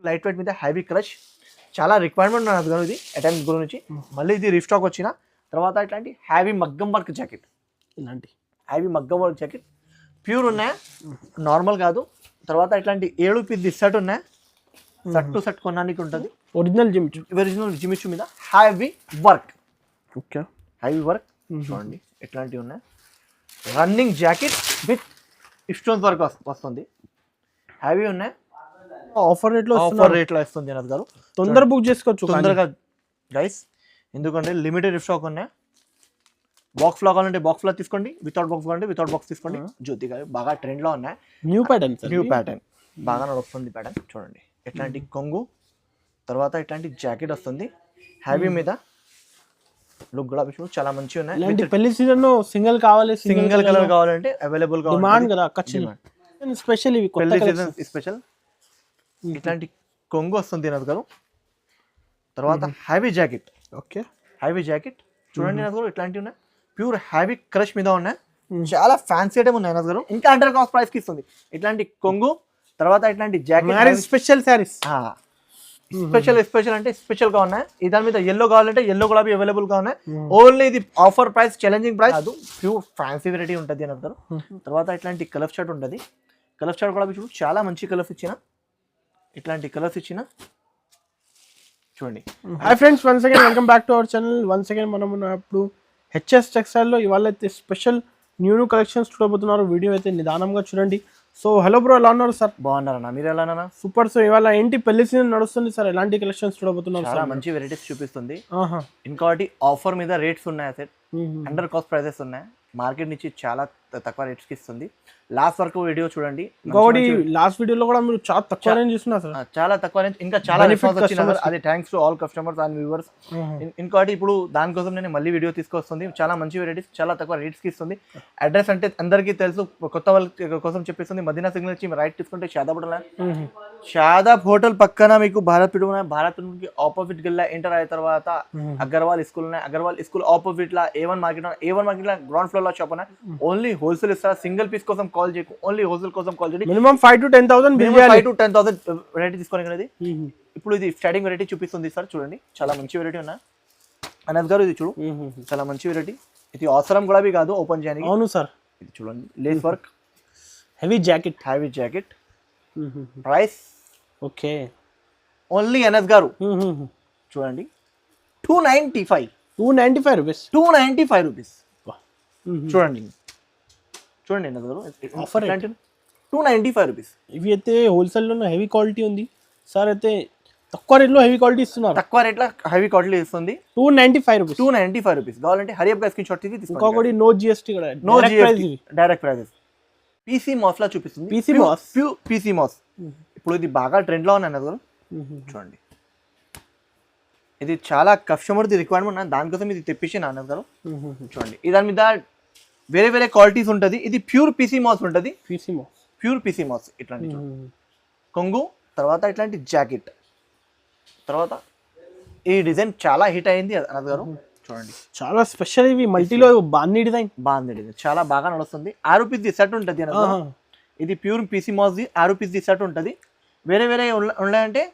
Light weight మీద heavy crush, చాలా requirement ఉన్నది కదా ఇది అటెంప్ట్ గురించి. మళ్ళీ ఇది రీస్టాక్ వచ్చిన తర్వాత ఇట్లాంటి హ్యావీ మగ్గం వర్క్ జాకెట్, ఇలాంటి హ్యావీ మగ్గం వర్క్ జాకెట్ ప్యూర్ ఉన్నాయా, నార్మల్ కాదు. తర్వాత ఇట్లాంటి 7 పీస్ సెట్ ఉన్నాయా, సెట్ టు సెట్ కొనడానికి ఉంటుంది. ఒరిజినల్ జిమిచు మీద హ్యావీ వర్క్, ఓకే హ్యావీ వర్క్ చూడండి ఎట్లాంటివి ఉన్నాయి. Running jacket with stones work వస్తుంది, హ్యావీ ఉన్నాయి. ఆఫర్ రేట్లో ఇస్తుంది అన్నది గారు. తొందర బుక్ చేసుకోవచ్చు తొందరగా గైస్, ఎందుకంటే లిమిటెడ్ స్టాక్ ఉన్నాయి. బాక్స్ ఫ్లా కావాలంటే బాక్స్ ఫ్లా తీసుకోండి, వితౌట్ బాక్స్ కావాలంటే వితౌట్ బాక్స్ తీసుకోండి. జ్యోతి గారు బాగా ట్రెండ్లో ఉన్నాయి. న్యూ ప్యాటర్న్ బాగా నడుస్తుంది ప్యాటర్న్ చూడండి. ఎట్లాంటి కొంగు, తర్వాత ఇట్లాంటి జాకెట్ వస్తుంది హ్యావీ మీద. లుక్ కూడా చాలా మంచిగా ఉన్నాయి. పెళ్లి సీజన్ సింగిల్ కలర్ కావాలంటే అవైలబుల్ గా డిమాండ్ కదా స్పెషల్ ఇవి పెళ్లి సీజన్ స్పెషల్. ఇట్లాంటి కొంగు వస్తుంది తినదు గారు. తర్వాత హ్యావీ జాకెట్, ఓకే హ్యావీ జాకెట్ చూడండి నది గారు. ఇట్లాంటివి ఉన్నాయి ప్యూర్ హ్యావీ క్రష్ మీద ఉన్నాయి. చాలా ఫ్యాన్సీ ఐటమ్ ఉన్నాయి నది గారు. ఇంకా అండర్ కాస్ట్ ప్రైస్ కి ఇస్తుంది ఇట్లాంటి కొంగు. తర్వాత ఇట్లాంటి జాకెట్ స్పెషల్ శారీస్, స్పెషల్ అంటే స్పెషల్ గా ఉన్నాయి. దాని మీద ఎల్లో కావాలంటే ఎల్లో గులాబీ అవైలబుల్ గా ఉన్నాయి. ఓన్లీ ఇది ఆఫర్ ప్రైస్, ఛాలెంజింగ్ ప్రైస్ కాదు, ప్యూర్ ఫ్యాన్సీ వెరైటీ ఉంటుంది అని అంటారు. తర్వాత ఇట్లాంటి కలర్ షర్ట్ ఉంటుంది. కలర్ షర్ట్ కూడా చూడు చాలా మంచి కలర్స్ ఇచ్చిన, ఇట్లాంటి కలర్స్ ఇచ్చిన చూడండి. Hi friends, once again welcome back to our channel. Once again మనం ఇప్పుడు హెచ్ఎస్ టెక్స్టైల్ లో ఇవాళ అయితే స్పెషల్ న్యూ కలెక్షన్స్ చూడబోతున్నారు. వీడియో అయితే నిదానంగా చూడండి. సో హలో బ్రో, ఎలా ఉన్నారు సార్? బాగున్నారన్నా, మీరు ఎలా అన్నా? సూపర్. సో ఇవాళ ఏంటి పెళ్లి సీజన్ నడుస్తుంది సార్, ఎలాంటి కలెక్షన్స్ చూడబోతున్నారు? చాలా మంచి వెరైటీస్ చూపిస్తుంది. ఇంకోటి ఆఫర్ మీద రేట్స్ ఉన్నాయి, సార్ అండర్ కాస్ట్ ప్రైసెస్ ఉన్నాయి. మార్కెట్ నుంచి చాలా తక్కువ రేట్స్ కి ఇస్తుంది. లాస్ట్ వరకు వీడియో చూడండి. ఇంకోటి లాస్ట్ వీడియోలో కూడా మీరు చాలా తక్కువ రేంజ్ ఇస్తున్నారు సార్, చాలా తక్కువ రేంజ్. ఇంకా చాలా రెస్పాన్స్ వచ్చింది, అది thanks to all customers and viewers. ఇంకోటి ఇప్పుడు దానికోసం నేను మళ్ళీ వీడియో తీసుకొస్తుంది. చాలా మంచి వెరైటీస్ చాలా తక్కువ రేట్స్ కి ఇస్తుంది. అడ్రస్ అంటే అందరికీ తెలుసు, కొత్త వాళ్ళ కోసం చెప్పిస్తుంది. మదీనా సిగ్నల్ నుంచి రైట్ తీసుకుంటే షాదాబ్ హోటల్ పక్కన మీకు భారత్ పీఠ ఉన్నాయి. భారత్ కి ఆపోజిట్ గిల్లా ఎంటర్ అయిన తర్వాత అగర్వాల్ స్కూల్ ఉన్నాయి. అగర్వాల్ స్కూల్ ఆపోజిట్ లా A1 మార్కెట్, A1 మార్కెట్ లా గ్రౌండ్ ఫ్లోర్ లో షాప్ ఉన్నాయి. ఓన్లీ హోల్సేల్ ఇస్తారు. సింగిల్ పీస్ కోసం కాల్ చేయకు, ఓన్లీ హోల్సేల్ కోసం కాల్ చేయండి. మినిమం 5 to 10,000 వెరైటీ తీసుకోవాలి. ఇప్పుడు ఇది స్టార్టింగ్ వెరైటీ చూపిస్తుంది సార్, చూడండి చాలా మంచి వెరైటీ ఉన్నాయి. అనంత్ గారు ఇది చూడు, చాలా మంచి వెరైటీ. ఇది అవసరం కూడా కాదు ఓపెన్ చేయడానికి. అవును సార్, ఇది చూడండి lace work, heavy jacket. Price okay, only Anant గారు చూడండి 295 రూపీస్. చూడండి అనంత్ గారు ఆఫర్ 295 రూపీస్. ఇవి అయితే హోల్సేల్ లో హెవీ క్వాలిటీ ఉంది సార్, అయితే తక్కువ రేట్లో హెవీ క్వాలిటీ ఇస్తున్నారు. తక్కువ రేట్లో హెవీ క్వాలిటీ ఇస్తుంది. 295 రూపీస్ కావాలంటే హరియప్ గా స్క్రీన్ షాట్ తీసి ఇంకొకటి నో జిఎస్టీ కూడా, నో జిఎస్టీ డైరెక్ట్ ప్రైసెస్. పీసీ మాస్ లా చూపిస్తుంది. పీసీ మాస్ ఇప్పుడు ఇది బాగా ట్రెండ్ లో ఉన్నాయి అన్నది చూడండి. ఇది చాలా కస్టమర్ రిక్వైర్మెంట్, దానికోసం ఇది తెప్పించి అన్నది గారు చూడండి. దాని మీద వేరే వేరే క్వాలిటీస్ ఉంటుంది. ఇది ప్యూర్ పీసీ మాస్ ఉంటుంది. ప్యూర్ పీసీ మాస్ ఇట్లాంటి కొంగు. తర్వాత ఇట్లాంటి జాకెట్. తర్వాత ఈ డిజైన్ చాలా హిట్ అయింది అన్నది గారు చూడండి. చాలా స్పెషల్, ఇవి మల్టీలో బాందీ డిజైన్ చాలా బాగా నడుస్తుంది. 6 పీస్ సెట్ ఉంటుంది అన్నది. ఇది pure PC mass 6 piece set ఉంటుంది. వేరే వేరే ఉన్నాయంటే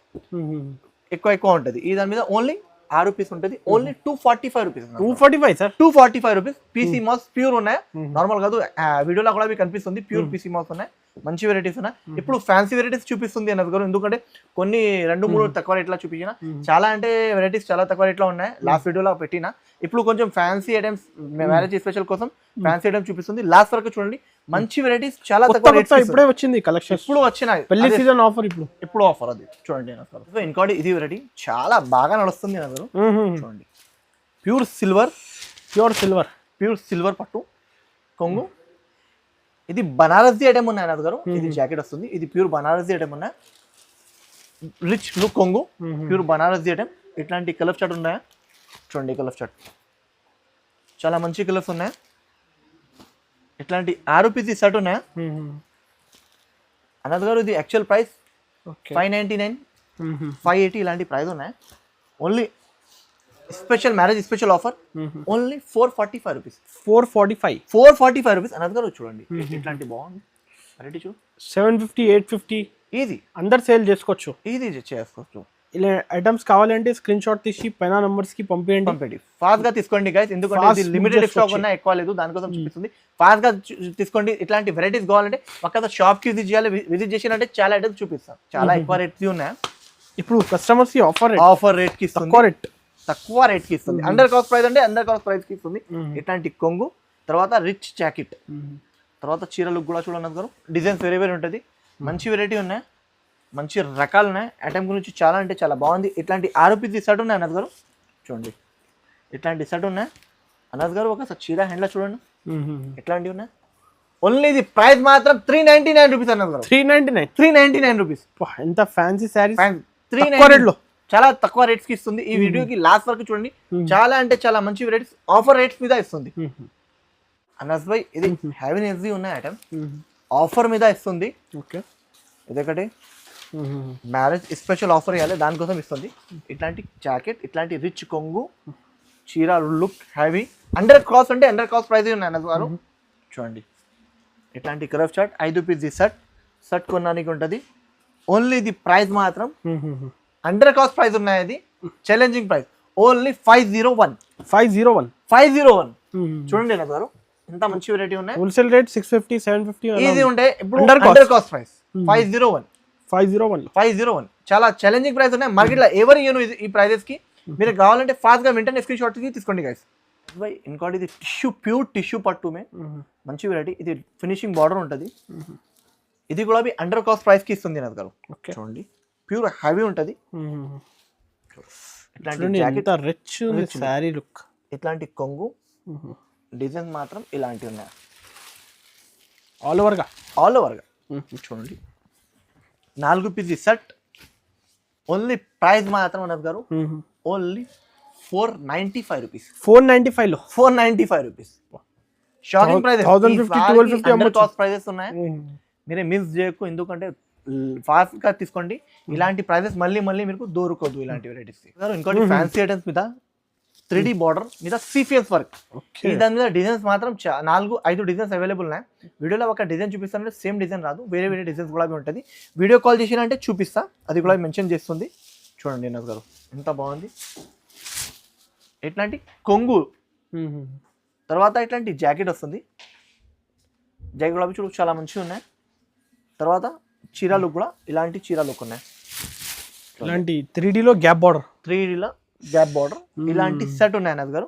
ఎక్కువ ఉంటుంది. దాని మీద ఓన్లీ 6 పీస్ ఉంటుంది. Only 245 rupees. 245 rupees. PC mass pure ఉన్నాయి, నార్మల్ కాదు. వీడియోలో కూడా కనిపిస్తుంది ప్యూర్ పీసీ మాస్ ఉన్నాయి. మంచి వెరైటీస్ ఉన్నాయి. ఇప్పుడు ఫ్యాన్సీ వెరైటీస్ చూపిస్తుంది అన్నది గారు, ఎందుకంటే కొన్ని 2-3 తక్కువ రేట్లో చూపించిన. చాలా అంటే వెరైటీస్ చాలా తక్కువ రేట్లో ఉన్నాయి. లాస్ట్ వీడియోలో పెట్టిన. ఇప్పుడు కొంచెం ఫ్యాన్సీ ఐటమ్స్, మ్యారేజ్ స్పెషల్ కోసం ఫ్యాన్సీ ఐటమ్స్ చూపిస్తుంది. లాస్ట్ వరకు చూడండి, మంచి వెరైటీస్ చాలా తక్కువ రేట్స్. ఇప్పుడే వచ్చింది కలెక్షన్, ఇప్పుడు వచ్చినాయి పెళ్లి సీజన్ ఆఫర్. ఇప్పుడు ఆఫర్ అది చూడండి. ఇంకోటి ఇది వెరైటీ చాలా బాగా నడుస్తుంది అన్నారు చూడండి. ప్యూర్ సిల్వర్ పట్టు కొంగు. ఇది బనారసీ ఐటమ్ ఉన్నాయి అన్నది గారు. ఇది జాకెట్ వస్తుంది. ఇది ప్యూర్ బనారసీ ఐటమ్ ఉన్నాయి. రిచ్ లుక్ కొంగు, ప్యూర్ బనారసీ ఐటమ్. ఇట్లాంటి కలర్ చార్ట్ ఉన్నాయా చూడండి. కలర్ చార్ట్ చాలా మంచి కలర్స్ ఉన్నాయి. ఇట్లాంటి 6 పీస్ సెట్ ఉన్నాయా అన్నది గారు. ఇది యాక్చువల్ ప్రైస్ 599, 580 ఇలాంటి ప్రైస్ ఉన్నాయి. Only special marriage special offer only 445 rupees. 445 rupees అన్నది గారు చూడండి. ఇట్లాంటి బాగుంది వెరైటీ చూడు. 750, 850 ఈజీ అందరు సేల్ చేసుకోవచ్చు. ఈజీ చేసుకోవచ్చు. ఇలా ఐటమ్స్ కావాలంటే స్క్రీన్ షాట్ తీసి పైన నంబర్స్ కి పంపేయండి. ఫాస్ట్ గా తీసుకోండి గైస్, ఎందుకంటే Fast ఇది లిమిటెడ్ book స్టాక్ చేసుకోవచ్చు. ఉన్నా ఎక్కువ లేదు, దానికోసం చూపిస్తుంది. ఫాస్ట్ గా తీసుకోండి. ఇట్లాంటి వెరైటీస్ కావాలంటే పక్కన షాప్ కి విజిట్ చేయాలి. విజిట్ చేసినట్టే చాలా ఐటమ్స్ చూపిస్తాం. చాలా ఎక్కువ రేట్స్ ఉన్నాయి. ఇప్పుడు కస్టమర్స్ కి ఆఫర్ రేట్ కి ఇస్తుంది, తక్కువ రేట్ కి ఇస్తుంది. అండర్ కాస్ట్ ప్రైస్ అంటే అండర్ కాస్ట్ ప్రైస్ కి ఇస్తుంది. ఇట్లాంటి కొంగు, తర్వాత రిచ్ జాకెట్, తర్వాత చీరలు కూడా చూడండి గారు. డిజైన్స్ వేరే వేరే ఉంటుంది. మంచి వెరైటీ ఉన్నాయి, మంచి రకాలు ఉన్నాయి. ఐటమ్ గురించి చాలా అంటే చాలా బాగుంది. ఇట్లాంటి 6 పీస్ సెట్ ఉన్నాయి అన్నది గారు. చూడండి ఇట్లాంటి సెట్ ఉన్నాయి అన్నది గారు. ఒకసారి చీర హ్యాండ్లో చూడండి ఎట్లాంటివి ఉన్నాయి. ఓన్లీ ఇది ప్రైస్ మాత్రం 399 రూపీస్ అన్నది గారు. 399 రూపీస్. ఎంత ఫ్యాన్సీ శారీ, 399 చాలా తక్కువ రేట్స్ కి ఇస్తుంది. ఈ వీడియోకి లాస్ట్ వరకు చూడండి. చాలా అంటే చాలా మంచి వెరైటీస్ ఆఫర్ రేట్స్ మీద ఇస్తుంది అనస్ భాయ్. ఇది హ్యావీ ఎస్జీ ఉన్నాయి ఐటమ్, ఆఫర్ మీద ఇస్తుంది. ఓకే, ఇదొకటి మ్యారేజ్ స్పెషల్ ఆఫర్ ఇవ్వాలి, దానికోసం ఇస్తుంది. ఇట్లాంటి జాకెట్, ఇట్లాంటి రిచ్ కొంగు, చీర లుక్ హ్యావీ. అండర్ కాస్ట్ అంటే అండర్ కాస్ట్ ప్రైస్ ఉన్నాయి అనస్ గారు. చూడండి ఇట్లాంటి కరఫ్ చార్ట్ 5 పీస్ సెట్ కొనడానికి ఉంటుంది. ఓన్లీ ఇది ప్రైస్ మాత్రం అండర్ కాస్ట్ ప్రైస్ ఉన్నాయి. అది ఛాలెంజింగ్ ప్రైస్ ఓన్లీ 501. చూడండి అనస్ గారు, ఎంత మంచి వెరైటీ ఉన్నాయి. హోల్సేల్ రేట్ 650 750 ఈజీ ఉంటాయి. ఇప్పుడు అండర్ కాస్ట్ ప్రైస్ 501. చాలా ఛాలెంజింగ్ ప్రైస్ ఉన్నాయి. మార్కెట్లో ఎవరు ఇయ్యను ఈ ప్రైజెస్ కి. మీరు కావాలంటే ఫాస్ట్ గా వెంటనే స్క్రీన్ షాట్ తీసుకోండి గైస్. ఇంకోటి ఇది ప్యూర్ టిష్యూ పట్టు మే మంచి వెరైటీ. ఇది ఫినిషింగ్ బార్డర్ ఉంటుంది. ఇది కూడా అండర్ కాస్ట్ ప్రైస్ కి ఇస్తుంది అనస్ గారు. చూడండి ప్యూర్ హెవీ ఉంటుంది. ఇట్లాంటి జాకెట్, రిచ్ సారీ లుక్, ఇట్లాంటి కొంగు, డిజైన్ మాత్రం ఇలాంటివి ఉన్నాయి ఆల్ ఓవర్ గా. చూడండి 4 పీస్ సెట్. ఓన్లీ ప్రైస్ మాత్రం అనస్ గారు only 495 rupees. 495 rupees. Shocking price. 1250 cost prices ఉన్నాయి. మీరే మిస్ చేయకు, ఎందుకంటే ఫాస్ట్ గా తీసుకోండి. ఇలాంటి ప్రైజెస్ మళ్ళీ మీకు దొరకదు ఇలాంటి వెరైటీస్. ఇంకోటి ఫ్యాన్సీ ఐటమ్స్ మీద 3D బార్డర్ మీద సీక్వెన్స్ వర్క్. దాని మీద డిజైన్స్ మాత్రం 4-5 డిజైన్స్ అవైలబుల్ ఉన్నాయి. వీడియోలో ఒక డిజైన్ చూపిస్తానంటే సేమ్ డిజైన్ రాదు, వేరే డిజైన్స్ కూడా ఉంటుంది. వీడియో కాల్ చేసినంటే చూపిస్తా, అది కూడా మెన్షన్ చేస్తుంది. చూడండి అనస్ గారు ఎంత బాగుంది. ఇట్లాంటి కొంగు, తర్వాత ఇట్లాంటి జాకెట్ వస్తుంది. జాకెట్ కూడా చూడు చాలా మంచిగా ఉన్నాయి. తర్వాత చీరలు కూడా ఇలాంటి చీరలు ఉన్నాయి. ఇలాంటి 3Dలో గ్యాప్ బార్డర్, ఇలాంటి సెట్ ఉన్నాయి అనస్ గారు.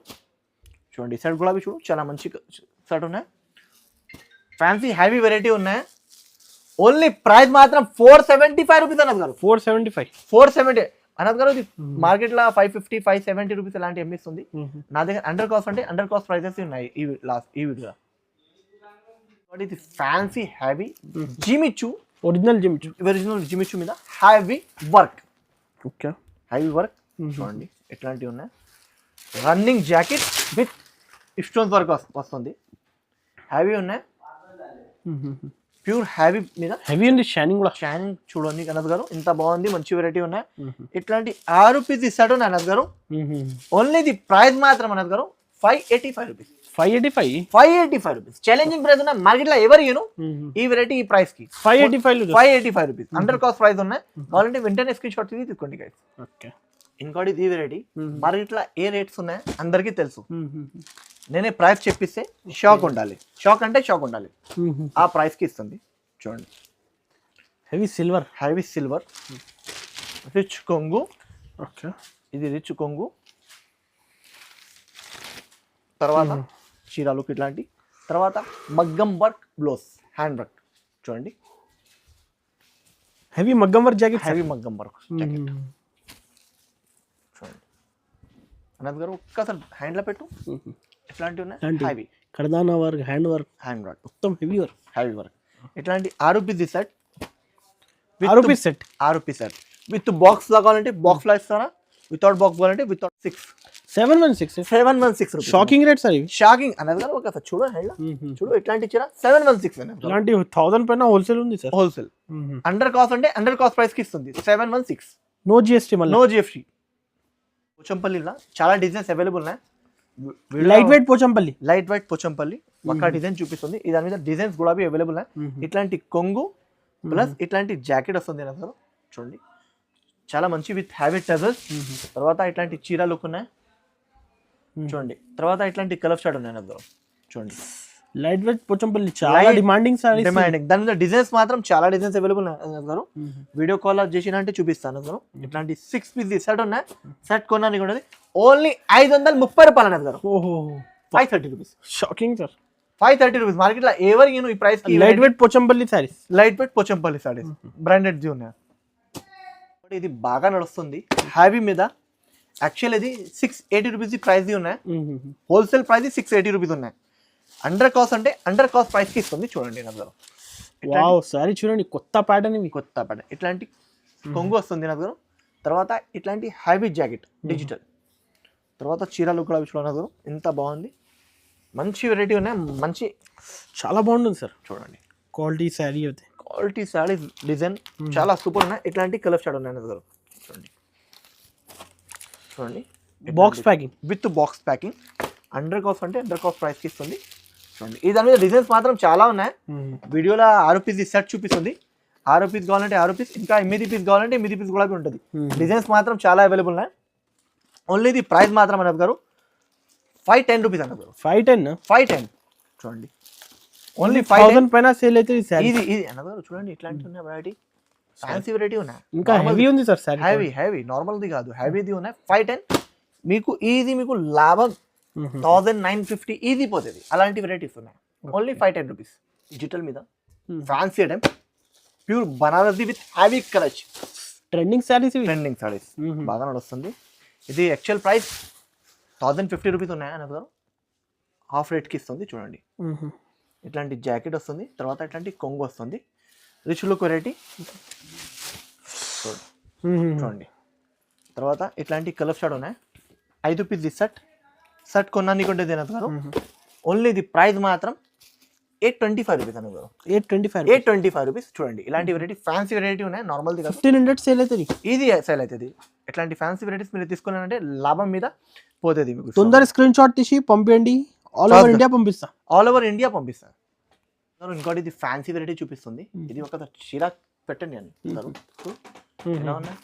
చూడండి సెట్ కూడా చూడు చాలా మంచి సెట్ ఉన్నాయి. ఫ్యాన్సీ హ్యావీ వెరైటీ ఉన్నాయి. ఓన్లీ ప్రైస్ మాత్రం 475 రూపీస్ అనస్ గారు. 470 అనస్ గారు. ఇది మార్కెట్ లో 550 570 రూపీస్ ఇలాంటి అమ్మిస్తుంది. నా దగ్గర అండర్ కాస్ట్ అంటే అండర్ కాస్ట్ ప్రైజెస్ ఉన్నాయి ఈ వీడియో. ఇది ఫ్యాన్సీ హ్యావీ జిమిచు, ఒరిజినల్ జిమిచు మీద హ్యావీ వర్క్. ఓకే, హ్యావీ వర్క్ చూడండి ఎట్లాంటివి ఉన్నాయి. Running jacket with stones work వస్తుంది. హ్యావీ ఉన్నాయి, ప్యూర్ హ్యావీ మీద హెవీ ఉంది. షైనింగ్ చూడండి అనస్ గారు ఎంత బాగుంది. మంచి వెరైటీ ఉన్నాయి. ఇట్లాంటి 6 పీస్ సెట్ ఉన్నాయి అనస్ గారు. ఓన్లీ ది ప్రైస్ మాత్రం అనస్ గారు 585 రూపీస్. 585 రూపీస్. ఛాలెంజింగ్ ప్రైస్ ఉన్నాయి. మార్కెట్ లో ఎవరు ఇయ్యను ఈ వెరైటీ ఈ ప్రైస్ కి. 585 రూపీస్ అండర్ కాస్ట్ ప్రైస్ ఉన్నాయి. కావాలంటే వెంటనే స్క్రీన్ షాట్ తీసుకోండి గైస్. ఇంకోటి ఈ వెరైటీ మార్కెట్ లో ఏ రేట్స్ ఉన్నాయి అందరికీ తెలుసు. నేనే ప్రైస్ చెప్పిస్తే షాక్ ఉండాలి. షాక్ ఆ ప్రైస్ కి ఇస్తుంది. చూడండి హెవీ సిల్వర్ రిచ్ కొంగు. ఓకే, ఇది రిచ్ కొంగు. తర్వాత చీరాలు ఇట్లాంటి. తర్వాత మగ్గం వర్క్ బ్లౌజ్, హ్యాండ్ వర్క్. చూడండి హెవీ మగ్గం వర్క్ జాకెట్. చూడండి అనస్ గారు ఒక్కసారి హ్యాండ్ లో పెట్టు. ఎట్లాంటివి ఉన్నాయి హ్యావీ కర్దానా వర్క్, హ్యాండ్ వర్క్ మొత్తం హెవీ వర్క్. ఇట్లాంటి 6 piece set. 6 piece set with box లా కావాలంటే బాక్స్ లా ఇస్తారా, వితౌట్ బాక్స్ కావాలంటే వితౌట్ 716 రూపీస్. షాకింగ్ రేట్స్ అవి. షాకింగ్ అనస్ గారు ఒకసారి చూడు హ్యాండ్ చూడు. ఇట్లాంటి చీర 716. ఇలాంటి 1000 పైన హోల్సేల్ ఉంది సార్. హోల్సేల్ అండర్ కాస్ట్ అంటే అండర్ కాస్ట్ ప్రైస్ కి ఇస్తుంది. 716. No GST. పోచంపల్లిలో చాలా డిజైన్స్ అవైలబుల్ ఉన్నాయి. లైట్ వెయిట్ పోచంపల్లి ఒక డిజైన్ చూపిస్తుంది. దాని మీద డిజైన్స్ కూడా అవైలబుల్ ఉన్నాయి. ఇట్లాంటి కొంగు, ప్లస్ ఇట్లాంటి జాకెట్ వస్తుంది అన్నది గారు చూడండి, చాలా మంచి విత్ హ్యావీ టజల్స్. తర్వాత ఇట్లాంటి చీర లుక్ ఉన్నాయి చూడండి. తర్వాత ఇట్లాంటి కలర్ షాట్ ఉన్నాయి అన్నది గారు చూడండి. లైట్ వెయిట్ పోచంపల్లి చాలా డిమాండింగ్ సారీస్. డిమాండింగ్. దాని మీద డిజైన్స్ మాత్రం చాలా డిజైన్స్ అవైలబుల్ గారు. వీడియో కాల్ చేసిన అంటే చూపిస్తాను గారు. ఇట్లాంటి 6 పీస్ సెట్ ఉన్నాయి. సెట్ కొన్నాను కూడా ఓన్లీ 530 రూపాయలు అన్నది గారు. ఓహో 530 rupees. Shocking sir. 530 rupees market లో ఎవరికి ఈ ప్రైస్ కి light weight Pochampally saris. Light weight Pochampally saris branded ది ఉన్నాయి. ఇది బాగా నడుస్తుంది హ్యావీ మీద. యాక్చువల్ ఇది 680 రూపీస్ ప్రైస్ ది ఉన్నాయి. హోల్సేల్ ప్రైస్ 680 రూపీస్ ఉన్నాయి. అండర్ కాస్ట్ అంటే అండర్ కాస్ట్ ప్రైస్ కి ఇస్తుంది చూడండి నగరు. వావ్ సారీ చూడండి, కొత్త ప్యాటర్న్ ఇవి. కొత్త ప్యాటర్న్ ఇట్లాంటి కొంగు వస్తుంది నగరు. తర్వాత ఇట్లాంటి హ్యావీ జాకెట్ డిజిటల్. తర్వాత చీరలు కూడా చూడండి నగరు, ఎంత బాగుంది. మంచి వెరైటీ ఉన్నాయి. మంచి చాలా బాగుంటుంది సార్ చూడండి. క్వాలిటీ శారీ అయితే క్వాలిటీ శారీ డిజైన్ చాలా సూపర్ ఉన్నాయి. ఇట్లాంటి కలర్ షాడ్ ఉన్నాయి నగరు చూడండి. చూడండి box packing with box packing. Under cost అంటే అండర్ కాస్ట్ ప్రైస్ కి ఇస్తుంది చూడండి. ఈ దాని మీద డిజైన్స్ మాత్రం చాలా ఉన్నాయి. వీడియోలో 6 పీస్ సెట్ చూపిస్తుంది. 6 పీస్ కావాలంటే 6 పీస్, ఇంకా 8 పీస్ కావాలంటే 8 పీస్ కూడా ఉంటుంది. డిజైన్స్ మాత్రం చాలా అవైలబుల్ ఉన్నాయి. ఓన్లీ ఇది ప్రైస్ మాత్రం అన్నది గారు 510 రూపీస్ అన్నది గారు. 510 చూడండి. ఓన్లీ 5000 పైన సేల్ అయితే ఇది అన్నది గారు చూడండి. ఇట్లాంటి ఉన్నాయి వెరైటీ, ఫ్యాన్సీ వెరైటీ ఉన్నాయి. ఇంకా హెవీ ఉంది సార్ సారీ. హెవీ నార్మల్ది కాదు, హెవీది ఉన్నాయి. 510 మీకు ఈజీ, మీకు లాభం 1950 ఈజీ పోతుంది. అలాంటి వెరైటీస్ ఉన్నాయి. Only 510 rupees. డిజిటల్ మీద fancy item, pure Banarasi with heavy colours. Trending saris. Trending saris బాగా నడుస్తుంది. ఇది యాక్చువల్ ప్రైస్ 1050 రూపీస్ ఉన్నాయి అన్నది గారు. హాఫ్ రేట్కి ఇస్తుంది చూడండి. ఇట్లాంటి జాకెట్ వస్తుంది. తర్వాత ఇట్లాంటి కొంగు వస్తుంది. రిచ్ లుక్ వెరైటీ చూడండి. తర్వాత ఇట్లాంటి కలర్ షాడ్ ఉన్నాయి. 5 పీస్ సెట్ కొన్నానికి ఉంటుంది అన్నది గారు. ఓన్లీ ఇది ప్రైస్ మాత్రం 825 రూపీస్ అన్నది గారు. 825 రూపీస్ చూడండి. ఇలాంటి వెరైటీ ఫ్యాన్సీ వెరైటీ ఉన్నాయి. నార్మల్ది కాదు. 1500 సేల్ అవుతుంది. ఇది సేల్ అవుతుంది. ఇట్లాంటి ఫ్యాన్సీ వెరైటీస్ మీరు తీసుకున్నారంటే లాభం మీద పోతుంది మీకు. తొందర స్క్రీన్ షాట్ తీసి పంపించండి. ఆల్ ఓవర్ ఇండియా పంపిస్తా. ఇంకోటి ఇది ఫ్యాన్సీ వెరైటీ చూపిస్తుంది. ఇది ఒక చీర పెట్టండి అని ఎలా ఉన్నాయి.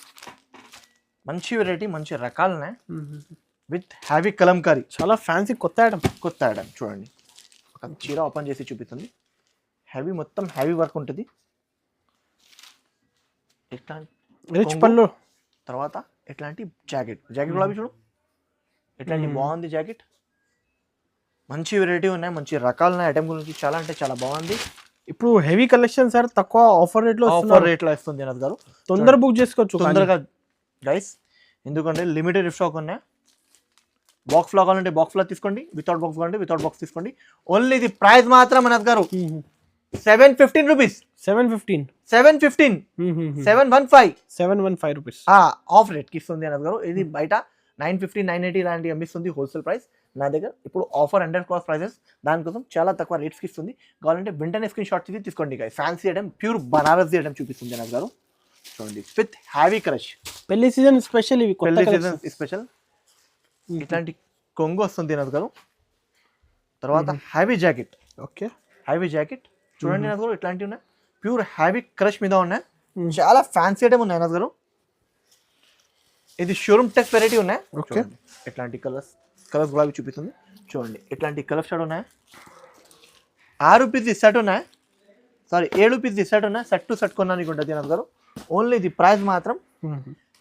మంచి వెరైటీ, మంచి రకాలు ఉన్నాయి విత్ హ్యావీ కలంకారీ. చాలా ఫ్యాన్సీ కొత్త ఐటమ్ చూడండి. ఒక చీర ఓపెన్ చేసి చూపిస్తుంది. హ్యావీ, మొత్తం హ్యావీ వర్క్ ఉంటుంది. ఇట్లాంటి రిచ్ పళ్ళు. తర్వాత ఇట్లాంటి జాకెట్ కూడా చూడు. ఇట్లాంటి బాగుంది జాకెట్. మంచి వెరైటీ ఉన్నాయి, మంచి రకాలు ఉన్నాయి. ఐటమ్ గురించి చాలా అంటే చాలా బాగుంది. ఇప్పుడు హెవీ కలెక్షన్ సార్ తక్కువ ఆఫర్ రేట్లో ఇస్తుంది అన్నది గారు. తొందర బుక్ చేసుకోవచ్చు తొందరగా గైస్, ఎందుకంటే లిమిటెడ్ స్టాక్ ఉన్నాయి. బాక్స్ లో కావాలంటే బాక్స్ లో తీసుకోండి, వితౌట్ బాక్స్ కావాలంటే వితౌట్ బాక్స్ తీసుకోండి. ఓన్లీ ఇది ప్రైస్ మాత్రం అన్నది గారు 715 రూపీస్. 715 రూపీస్ ఆఫ్ రేట్ కి ఇస్తుంది అన్నది గారు. ఇది బయట 950 980 లాంటి అమ్మిస్తుంది హోల్సేల్ ప్రైస్. నా దగ్గర ఇప్పుడు ఆఫర్ అండర్ కాస్ట్ ప్రైసెస్, దానికోసం చాలా తక్కువ రేట్స్కి ఇస్తుంది. కావాలంటే వెంటనే స్క్రీన్ షాట్ తీసుకోండి. Fancy item, pure Banarasi item చూపిస్తుంది అన్నది గారు. చూడండి విత్ హ్యావీ క్రష్. పెళ్లి సీజన్ స్పెషల్ ఇవి. పెళ్లి సీజన్ స్పెషల్. ఇట్లాంటి కొంగు వస్తుంది అన్నది గారు. తర్వాత హ్యావీ జాకెట్. ఓకే, హ్యావీ జాకెట్ చూడండి అన్నది గారు. ఇట్లాంటివి ఉన్నాయి. ప్యూర్ హ్యావీ క్రష్ మీద ఉన్నాయి. చాలా ఫ్యాన్సీ ఐటమ్ ఉన్నాయి అన్నది గారు. ఇది షోరూమ్ టెక్స్ వెరైటీ ఉన్నాయి. ఓకే, ఇట్లాంటి కలర్స్ గులాబీ చూపిస్తుంది చూడండి. ఇట్లాంటి కలర్ షాడ్ ఉన్నాయి. 6 పీస్ సెట్ ఉన్నాయి. 7 పీస్ సెట్ ఉన్నాయి. సెట్ టు సెట్ కొన్నానికి ఉంటుంది అన్నది గారు. ఓన్లీ ఇది ప్రైస్ మాత్రం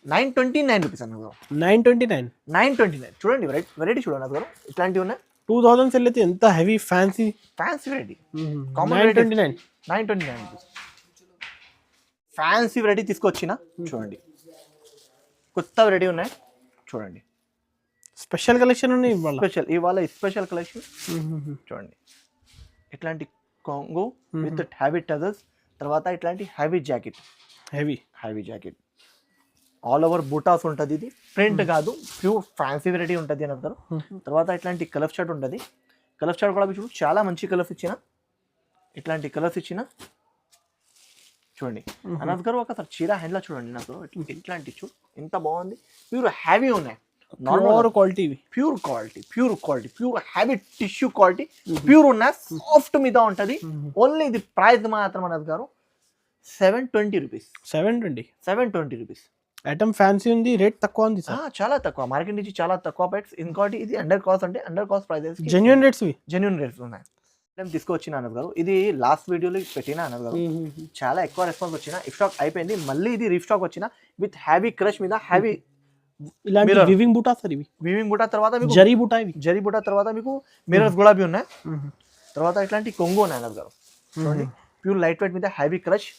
929 రూపీస్ అన్నది గారు. 929 చూడండి. వెరైటీ చూడండి అన్నది గారు. ఇట్లాంటివి ఉన్నాయి. 2000 సెల్ అయితే ఎంత heavy fancy variety. 929 rupees fancy variety తీసుకొచ్చిన చూడండి. కొత్త వెరైటీ ఉన్నాయి చూడండి. స్పెషల్ కలెక్షన్ ఉన్నాయి ఇవాళ స్పెషల్ కలెక్షన్ చూడండి. ఇట్లాంటి కొంగు విత్ హ్యావీ టజల్స్. తర్వాత ఇట్లాంటి heavy jacket. All over buttas ఉంటుంది. ఇది ప్రింట్ కాదు, ప్యూర్ ఫ్యాన్సీ వెరైటీ ఉంటుంది అని అంటారు. తర్వాత ఇట్లాంటి కలర్ షాట్ ఉంటుంది. కలర్ షాట్ కూడా చూడు, చాలా మంచి కలర్స్ ఇచ్చిన. ఇట్లాంటి కలర్స్ ఇచ్చిన చూడండి అన్నది గారు. ఒకసారి చీర హ్యాండ్లా చూడండి నాకు. ఇట్లాంటి చూడు ఎంత బాగుంది. ప్యూర్ హ్యావీ ఉన్నాయి. Normal quality, pure heavy tissue quality, pure ఉన్న సాఫ్ట్ మీద ఉంటది. ఓన్లీ ఇది ప్రైస్ మాత్రం అన్నది గారు 720 రూపీస్. 720. 720 రూపీస్. ఐటమ్ ఫ్యాన్సీ ఉంది, రేట్ తక్కువ ఉంది సార్. చాలా తక్కువ, మార్కెట్ నుంచి చాలా తక్కువ ప్రైస్. ఇంకోటి ఇది అండర్ కాస్ట్, అంటే under cost prices genuine rates ఇవి. జెన్యున్ రేట్స్ ఉన్నాయి. నేను తీసుకొచ్చిన అన్నది గారు, ఇది లాస్ట్ వీడియోలో పెట్టిన అన్నది గారు, చాలా ఎక్కువ రెస్పాన్స్ వచ్చిన. స్టాక్ అయిపోయింది, మళ్ళీ ఇది రీస్టాక్ వచ్చిన విత్ హ్యావీ క్రష్ మీద హ్యావీ ఇలాంటి వివింగ్ బూటా సార్ ఇవి. వివింగ్ బూటా తర్వాత మీకు జరీ బూటా ఇవి. జరీ బూటా తర్వాత మీకు మిరర్స్ గులాబీ ఉన్నాయి. తర్వాత ఇట్లాంటి కొంగు ఉన్నాయి అన్నది గారు. చూడండి ప్యూర్ లైట్ వెయిట్ మీద హ్యావీ క్రష్,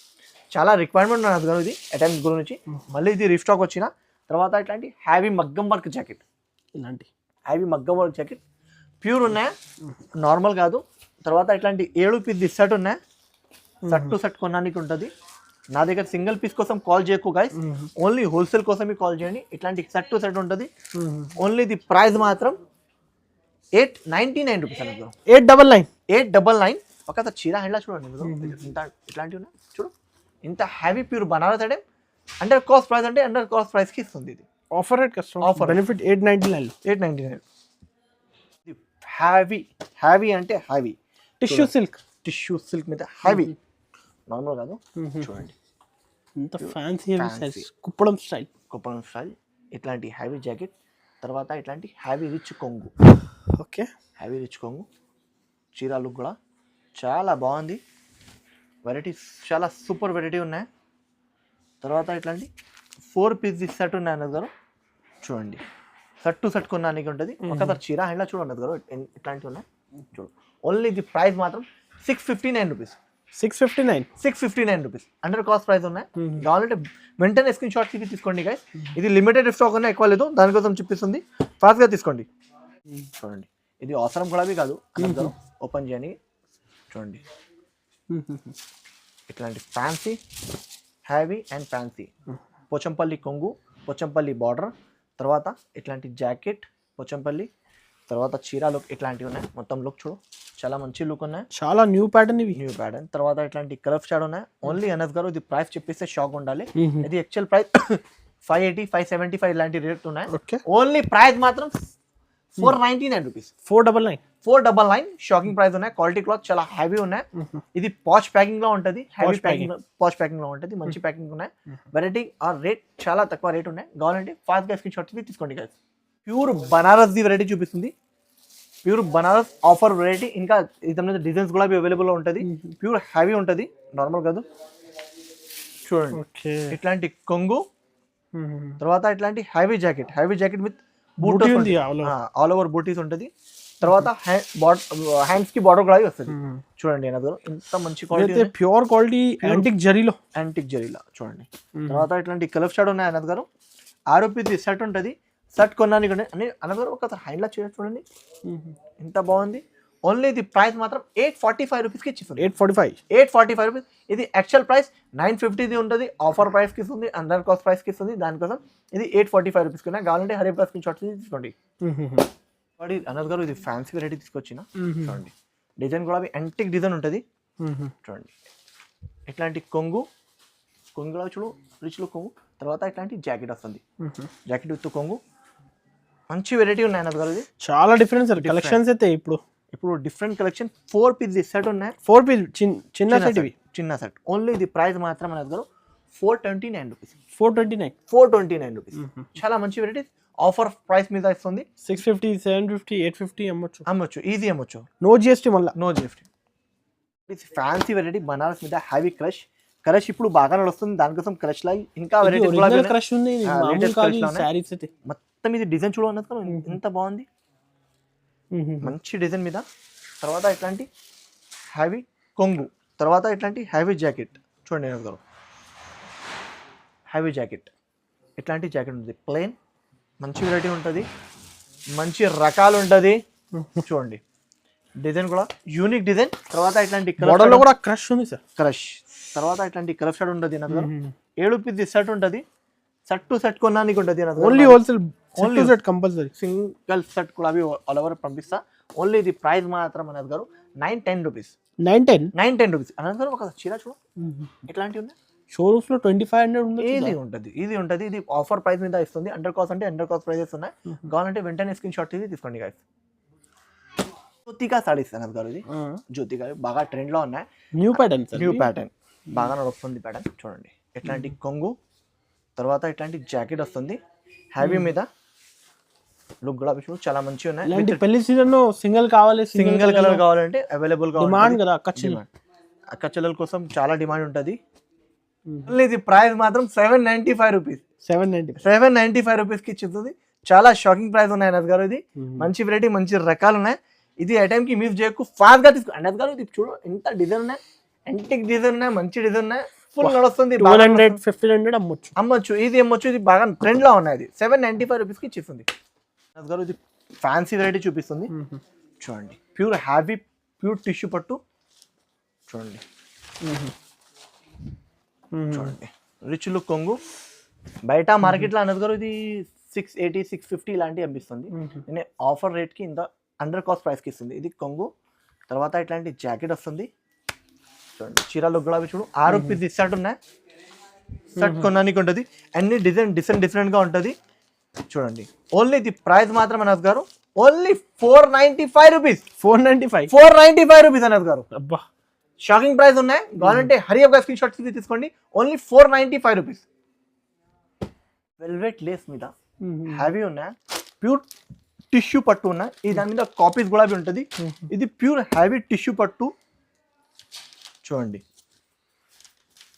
చాలా రిక్వైర్మెంట్ ఉన్నది గారు ఇది అటెంప్ట్ గురించి. మళ్ళీ ఇది రీస్టాక్ వచ్చిన తర్వాత ఇట్లాంటి హ్యావీ మగ్గం వర్క్ జాకెట్, ఇలాంటి హ్యావీ మగ్గం వర్క్ జాకెట్ ప్యూర్ ఉన్నాయి, నార్మల్ కాదు. తర్వాత ఇట్లాంటి 7 పీస్ సెట్ ఉన్నాయి. సెట్ టు సెట్ కొనడానికి ఉంటుంది. నా దగ్గర సింగిల్ పీస్ కోసం కాల్ చేయకు గైస్, ఓన్లీ హోల్సేల్ కోసమే కాల్ చేయండి. ఇట్లాంటి సెట్ టు సెట్ ఉంటుంది. ఓన్లీ ది ప్రైస్ మాత్రం 899 రూపీస్ అన్నది. 899. 899. ఒక చీర హ్యాండ్లా చూడండి ఇంత ఇట్లాంటివి ఉన్నాయి చూడు, ఇంత హ్యావీ ప్యూర్ బనారస్ అంటే అండర్ కాస్ట్ ప్రైస్, అంటే అండర్ కాస్ట్ ప్రైస్ కి ఇస్తుంది ఇది. Offer rate customer offer benefit 899. 899. హ్యావీ హ్యావీ అంటే హ్యావీ టిష్యూ సిల్క్. టిష్యూ సిల్క్ మీద హ్యావీ, నార్మల్ కాదు. చూడండి ఇంత fancy heavy size, Kuppadam style. Kuppadam style. ఇట్లాంటి హ్యావీ జాకెట్, తర్వాత ఇట్లాంటి హ్యావీ రిచ్ కొంగు. ఓకే, హ్యావీ రిచ్ కొంగు. చీర లుక్ కూడా చాలా బాగుంది. వెరైటీస్ చాలా సూపర్ వెరైటీ ఉన్నాయి. తర్వాత ఇట్లాంటి 4 పీస్ సెట్ ఉన్నాయి అన్నది గారు. చూడండి సెట్ టు సెట్ కొనడానికి ఉంటుంది. ఒకసారి చీర హ్యాండ్లా చూడండి గారు, ఇట్లాంటివి ఉన్నాయి చూడు. ఓన్లీ ది ప్రైస్ మాత్రం 659 rupees. 659. 659 rupees under cost price ఉన్నాయి. కావాలంటే వెంటనే స్క్రీన్ షాట్ తీసుకోండి గైస్. ఇది లిమిటెడ్ స్టాక్ ఉన్నాయి, ఎక్కువ లేదు, దానికోసం చూపిస్తుంది. ఫాస్ట్గా తీసుకోండి. చూడండి ఇది అవసరం కూడా కాదు, ఓపెన్ చేయని. చూడండి ఇట్లాంటి ఫ్యాన్సీ హ్యావీ అండ్ ఫ్యాన్సీ పోచంపల్లి కొంగు, పోచంపల్లి బార్డర్, తర్వాత ఇట్లాంటి జాకెట్ పోచంపల్లి, తర్వాత చీర లుక్ ఇట్లాంటివి ఉన్నాయి. మొత్తం లుక్ చూడు, చాలా మంచి లుక్ ఉన్నాయి. చాలా న్యూ ప్యాటర్న్ ఇవి. New pattern. తర్వాత ఇట్లాంటి కలర్ షాడ్ ఉన్నాయి. ఓన్లీ అనస్ గారు ఇది ప్రైస్ చెప్పేస్తే షాక్ ఉండాలి. ఇది యాక్చువల్ ప్రైస్ 580, 575 ఇలాంటి రేట్ ఉన్నాయి. ఓన్లీ ప్రైస్ మాత్రం 499 రూపీస్. 499 షాకింగ్ ప్రైస్ ఉన్నాయి. క్వాలిటీ క్లాత్ చాలా హ్యావీ ఉన్నాయి. ఇది పాచ్ ప్యాకింగ్ లో ఉంటుంది, హ్యావీ ప్యాకింగ్, పాచ్ ప్యాకింగ్ లో ఉంటుంది. మంచి ప్యాకింగ్ ఉన్నాయి. వెరైటీ ఆర్ రేట్ చాలా తక్కువ రేట్ ఉన్నాయి. కావాలంటే ఫాస్ట్ గా స్క్రీన్ షాట్ తీసుకోండి గైస్. ప్యూర్ బనారస్ ది వెరైటీ చూపిస్తుంది. Pure Banaras offer variety. ఇంకా ఇతని డిజైన్స్ కూడా అవైలబుల్ ఉంటుంది. ప్యూర్ హ్యావీ ఉంటుంది, నార్మల్ కాదు. చూడండి ఇట్లాంటి కొంగు, తర్వాత ఇట్లాంటి heavy jacket, heavy jacket with బూటీస్, ఆల్ ఓవర్ బూటీస్ ఉంటుంది. తర్వాత హ్యాండ్స్ కి బార్డర్ కూడా వస్తుంది. చూడండి ఇంత మంచి క్వాలిటీ, ప్యూర్ క్వాలిటీ యాంటిక్ జరీలో, యాంటిక్ జరీలో చూడండి. తర్వాత ఇట్లాంటి కలర్ షాడ్ ఉన్నాయి అన్నది గారు. 6 రూపీస్ సెట్ ఉంటుంది. సెట్ కొన్నానికి అని అన్నగారు ఒక హ్యాండ్లా చూడండి ఎంత బాగుంది. ఓన్లీ ఇది ప్రైస్ మాత్రం 845 రూపీస్కి ఇచ్చిస్తుంది. 845 రూపీస్. ఇది యాక్చువల్ ప్రైస్ 950 ఉంటుంది. ఆఫర్ ప్రైస్కి ఇస్తుంది, అండర్ కాస్ట్ ప్రైస్కి ఇస్తుంది. దానికోసం ఇది 845 రూపీస్కి ఉన్నాయి. కావాలంటే హరీ ప్రైస్ షార్ట్స్ తీసుకోండి. వాడి అన్నద్ గారు ఇది ఫ్యాన్సీ వెరైటీ తీసుకొచ్చిన. చూడండి డిజైన్ కూడా యాంటిక్ డిజైన్ ఉంటుంది. చూడండి ఇట్లాంటి కొంగు కూడా చూడు, రిచ్లో కొంగు. తర్వాత ఇట్లాంటి జాకెట్ వస్తుంది, జాకెట్ విత్ కొంగు. మంచి వెరైటీ ఉన్నాయి అన్నద్ గారు. ఇది చాలా డిఫరెన్స్ కలెక్షన్స్ అయితే ఇప్పుడు డిఫరెంట్ కలెక్షన్. 4 పీస్ సెట్ ఉన్నాయి. 4 పీస్ చిన్న సెట్, ఇవి చిన్న సెట్. ఓన్లీ ఇది ప్రైస్ మాత్రం అన్నద్ గారు 429 రూపీస్. 429 రూపీస్. చాలా మంచి వెరైటీ. ఆఫర్ ప్రైస్ మీద ఇస్తుంది. 650, 750, 850 అమ్మొచ్చు, ఈజీ అమ్మొచ్చు. No GST. మళ్ళీ no GST. Fancy variety Banaras మీద హ్యావీ క్రష్ ఇప్పుడు బాగా నడుస్తుంది. దానికోసం క్రష్ లా ఇంకా వెరైటీ క్రష్ ఉంది. మొత్తం ఇది డిజైన్ చూడన్నది కదా ఎంత బాగుంది, మంచి డిజైన్ మీద. తర్వాత ఇట్లాంటి హ్యావీ కొంగు, తర్వాత ఇట్లాంటి హ్యావీ జాకెట్ చూడండి గారు. హ్యావీ జాకెట్ ఇట్లాంటి జాకెట్ ఉంటుంది. ప్లెయిన్ మంచి వెరైటీ ఉంటుంది, మంచి రకాలు ఉంటుంది. చూడండి డిజైన్ కూడా యూనిక్ డిజైన్. తర్వాత ఇట్లాంటి మోడల్లో కూడా క్రష్ ఉంది సార్, క్రష్. తర్వాత ఇట్లాంటి కలర్ షాడ్ ఉంటుంది. 7 పీస్ సెట్ ఉంటుంది. సెట్ టు సెట్ కొనడానికి ఉంటుంది. Only wholesale, only set compulsory. Single set కూడా అవి ఆల్ ఓవర్ పంపిస్తా. ఓన్లీ ఇది ప్రైస్ మాత్రం అన్నది గారు 910 రూపీస్. 910 రూపీస్ అన్నది గారు. ఒక చీర చూడు ఇట్లాంటివి ఉన్నాయి. షోరూమ్స్ లో 2500 ఉంది. ఈజీ ఉంటుంది. ఇది ఆఫర్ ప్రైస్ మీద ఇస్తుంది. అండర్ కాస్ట్ అంటే అండర్ కాస్ట్ ప్రైజెస్ ఉన్నాయి. కావాలంటే వెంటనే స్క్రీన్ షాట్ తీసుకోండి గైస్. జ్యోతికా సారీస్ అన్నది గారు. ఇది జ్యోతికా బాగా ట్రెండ్ లో ఉన్నాయి. New pattern. బాగా నడుస్తుంది ప్యాటర్న్ చూడండి. ఎట్లాంటి కొంగు, తర్వాత ఇట్లాంటి జాకెట్ వస్తుంది హ్యావీ మీద. లుక్ కూడా చాలా మంచిగా ఉన్నాయి. ఇలాంటి పెళ్లి సీజన్ సింగిల్ కావాలి, సింగిల్ కలర్ కావాలంటే అవైలబుల్ గా డిమాండ్ కదా అక్క అక్క చెల్లెల కోసం చాలా డిమాండ్ ఉంటుంది. ఇది ప్రైస్ మాత్రం 795 రూపీస్. 795 రూపీస్ కి ఇచ్చింది. చాలా షాకింగ్ ప్రైస్ ఉన్నాయి అనద్ గారు. ఇది మంచి వెరైటీ, మంచి రకాలు ఉన్నాయి. ఇది ఐటమ్ కి మిస్ చేయకు, ఫాస్ట్ గా తీసుకో. అనద్ గారు ఇది చూడు ఎంత డిజైన్ ఉన్నాయి, ఎంటిక్ డిజైన్ ఉన్నాయి, మంచి డిజైన్ ఉన్నాయి, ఫుల్ నడుస్తుంది. 1500 అమ్మొచ్చు. ఇది అమ్మొచ్చు, ఇది బాగా ట్రెండ్ లో ఉన్నాయి. 795 రూపీస్ కి ఇచ్చేస్తుంది. అనద్ గారు ఇది ఫ్యాన్సీ వెరైటీ చూపిస్తుంది చూడండి. ప్యూర్ హ్యావీ ప్యూర్ టిష్యూ పట్టు చూడండి. చూడండి రిచ్ లుక్ కొంగు. బయట మార్కెట్ లో అనద్ గారు ఇది 680 650 ఇలాంటివి అనిపిస్తుంది. నేను ఆఫర్ రేట్ కి ఇంత అండర్ కాస్ట్ ప్రైస్ కి ఇస్తుంది. ఇది కొంగు, తర్వాత ఇట్లాంటి జాకెట్ వస్తుంది చూడండి. చీరలు కూడా చూడు 6 పీస్ షర్ట్ ఉన్నాయి. షర్ట్ కొనడానికి ఉంటుంది, అన్ని డిజైన్ డిఫరెంట్ గా ఉంటుంది చూడండి. ఓన్లీ ఇది ప్రైస్ మాత్రం అనద్ గారు ఓన్లీ 495 రూపీస్. 495 రూపీస్ అనద్ గారు. అబ్బా షాకింగ్ ప్రైస్ ఉన్నాయి. కావాలంటే హరియప్ గా స్క్రీన్ షాట్ తీసుకోండి. Only 495 rupees. వెల్వెట్ లేస్ మీద హ్యావీ ఉన్నాయి, ప్యూర్ టిష్యూ పట్టు ఉన్నాయి. ఈ దాని మీద కాపీస్ కూడా ఉంటుంది. ఇది ప్యూర్ హ్యావీ టిష్యూ పట్టు చూడండి.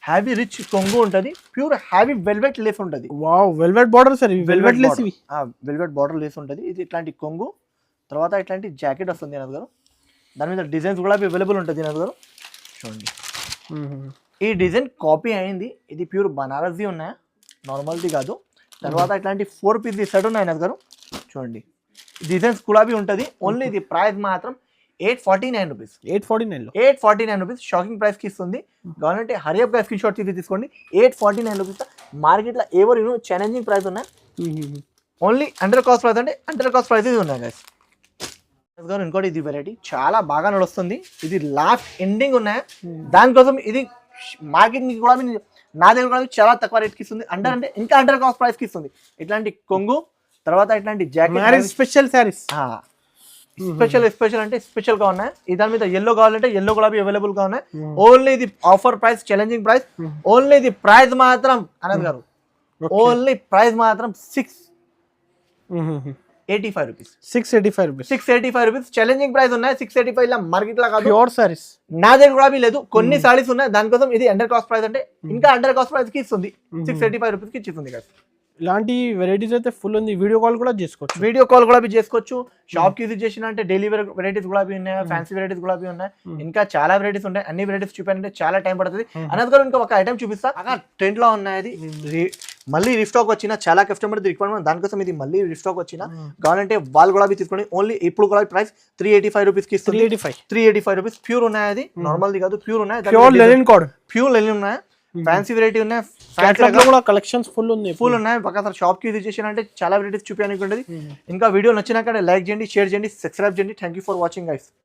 హ్యావీ రిచ్ కొంగు ఉంటుంది, ప్యూర్ హ్యావీ వెల్వెట్ లేస్ ఉంటుంది. Wow velvet border sir, velvet lace ఇవి. వెల్వెట్ బార్డర్ లేస్ ఉంటుంది. ఇది ఇట్లాంటి కొంగు, తర్వాత ఇట్లాంటి జాకెట్ వస్తుంది అనద్ గారు. దాని మీద డిజైన్స్ కూడా అవైలబుల్ ఉంటుంది అనద్ గారు చూడండి. ఈ డిజైన్ కాపీ అయింది. ఇది ప్యూర్ బనారస్ది ఉన్నాయి, నార్మల్ది కాదు. తర్వాత ఇట్లాంటి 4 పీస్ సెట్ ఉన్నాయి అనద్ గారు చూడండి. డిజైన్స్ కూడా ఉంటుంది. ఓన్లీ ఇది ప్రైస్ మాత్రం 849 రూపీస్. 849 రూపీస్ షాకింగ్ ప్రైస్ కి ఇస్తుంది. కావాలంటే హరియప్ గా స్క్రీన్ షాట్ తీసుకొని 849 రూపీస్. మార్కెట్ లో ఎవరు ఛాలెంజింగ్ ప్రైస్ ఉన్నాయి. ఓన్లీ అండర్ కాస్ట్ ప్రైస్ అంటే అండర్ కాస్ట్ ప్రైస్ ఉన్నాయి గైస్. ఇంకోటి ఇది వెరైటీ చాలా బాగా నడుస్తుంది. ఇది లాస్ట్ ఎండింగ్ ఉన్నాయి. దానికోసం ఇది మార్కెట్ కూడా నా దగ్గర కూడా చాలా తక్కువ రేట్ కి ఇస్తుంది. అండర్ అంటే ఇంకా అండర్ కాస్ట్ ప్రైస్ కి ఇస్తుంది. ఇట్లాంటి కొంగు, తర్వాత ఇట్లాంటి జాకెట్, స్పెషల్ శారీస్. స్పెషల్ అంటే స్పెషల్ గా ఉన్నాయి. ఈ దాని మీద ఎల్లో కావాలంటే ఎల్లో కూడా అవైలబుల్ గా ఉన్నాయి. ఓన్లీ ఇది offer price, challenging price. Only ఇది ప్రైస్ మాత్రం అనద్ గారు ఓన్లీ ప్రైస్ మాత్రం 685 రూపీస్. 685 రూపీస్ ఛాలెంజింగ్ ప్రైస్ ఉన్నాయి. 685 ఇలా మార్కెట్ లా కాదు, ప్యూర్ సారీస్. నా దగ్గర కూడా లేదు, కొన్ని సారీస్ ఉన్నాయి. దానికోసం ఇది అండర్ కాస్ట్ ప్రైస్ అంటే ఇంకా అండర్ కాస్ట్ ప్రైస్ కి ఇస్తుంది. 685 రూపీస్ కి ఇస్తుంది కదా. ఇలాంటి వెరైటీస్ అయితే ఫుల్ ఉంది. వీడియో కాల్ కూడా చేసుకోవచ్చు. షాప్ కి విజిట్ చేసిన అంటే డైలీ వెరైటీస్ కూడా ఉన్నాయి, ఫ్యాన్సీ వెరైటీస్ కూడా ఉన్నాయి. ఇంకా చాలా వెరైటీస్ ఉంటాయి. అన్ని వెరైటీస్ చూపాలంటే చాలా టైం పడుతుంది. అనద్ గారు ఇంకా ఒక ఐటమ్ చూపిస్తా. ట్రెండ్ లో ఉన్నాయి. అది మళ్ళీ రిస్టాక్ వచ్చిన చాలా కస్టమర్ రిక్వైర్మెంట్, దానికోసం ఇది మళ్ళీ రిస్టాక్ వచ్చిన. కావాలంటే వాళ్ళు కూడా తీసుకోండి. ఓన్లీ ఇప్పుడు కూడా ప్రైస్ 385 రూపీస్ కి ఇస్తుంది. 385 రూపీస్. ప్యూర్ ఉన్నాయి. అది నార్మల్ ది కాదు, ప్యూర్ ఉన్నాయి. ప్యూర్ లెనిన్ ఉన్నాయి. ఫ్యాన్సీ వెరైటీ ఉన్నాయి. కలెక్షన్స్ ఫుల్ ఉన్నాయి. ఒకసారి షాప్ కి విజిట్ చేసిన అంటే చాలా వెరైటీస్ చూపించడానికి ఉంటుంది. ఇంకా వీడియో నచ్చినాక లైక్ చేయండి, షేర్ చేయండి, సబ్స్క్రైబ్ చేయండి. Thank you for watching guys.